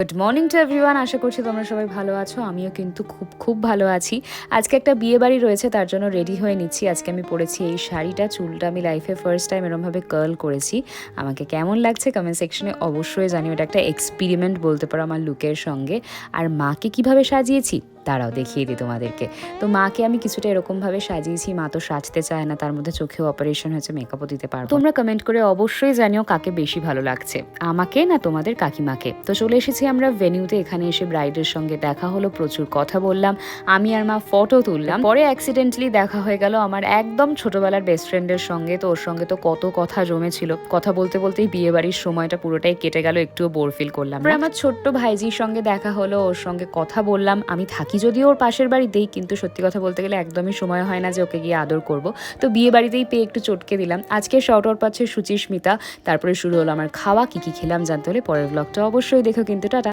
Good morning to everyone. আশা করছি তোমরা সবাই ভালো আছো। আমিও কিন্তু খুব খুব ভালো আছি। আজকে একটা বিয়ে বাড়ি রয়েছে, তার জন্য রেডি হয়ে নিচ্ছি। আজকে আমি পরেছি এই শাড়িটা, চুলটা আমি লাইফে ফার্স্ট টাইম এরমভাবে কার্ল করেছি। আমাকে কেমন লাগছে কমেন্ট সেকশনে অবশ্যই জানিও। এটা একটা এক্সপেরিমেন্ট বলতে পারো আমার লুকের সঙ্গে। আর মাকে কিভাবে সাজিয়েছি তারাও দেখিয়ে দিই তোমাদেরকে। তো মাকে আমি কিছুটা এরকমভাবে সাজিয়েছি। মা তো সাজতে চায় না, তার মধ্যে চোখেও অপারেশন হয়েছে, মেকআপও দিতে পারবো। তোমরা কমেন্ট করে অবশ্যই জানিও কাকে বেশি ভালো লাগছে, আমাকে না তোমাদের কাকিমাকে। তো চলে এসেছি আমরা ভেনিউতে। এখানে এসে ব্রাইডের সঙ্গে দেখা হলো, প্রচুর কথা বললাম, আমি আর মা ফটো তুললাম। পরে অ্যাক্সিডেন্টালি দেখা হয়ে গেল আমার একদম ছোটবেলার বেস্ট ফ্রেন্ডের সঙ্গে। তো ওর সঙ্গে তো কত কথা জমেছিল, কথা বলতে বলতেই বিয়ে বাড়ির সময়টা পুরোটাই কেটে গেল, একটুও বোর ফিল করলাম না। আমার ছোট্ট ভাইজির সঙ্গে দেখা হলো, ওর সঙ্গে কথা বললাম। আমি থাকি যদিও ওর পাশের বাড়িতেই, কিন্তু সত্যি কথা বলতে গেলে একদমই সময় হয় না যে ওকে গিয়ে আদর করব। তো বিয়ে বাড়িতেই পেয়ে একটু চটকে দিলাম। আজকে শর্ট আউট পাচ্ছে সুচিস্মিতা। তারপরে শুরু হলো আমার খাওয়া। কি কি খেলাম জানতে হলে পরের ব্লগটা অবশ্যই দেখো কিন্তু। টাটা।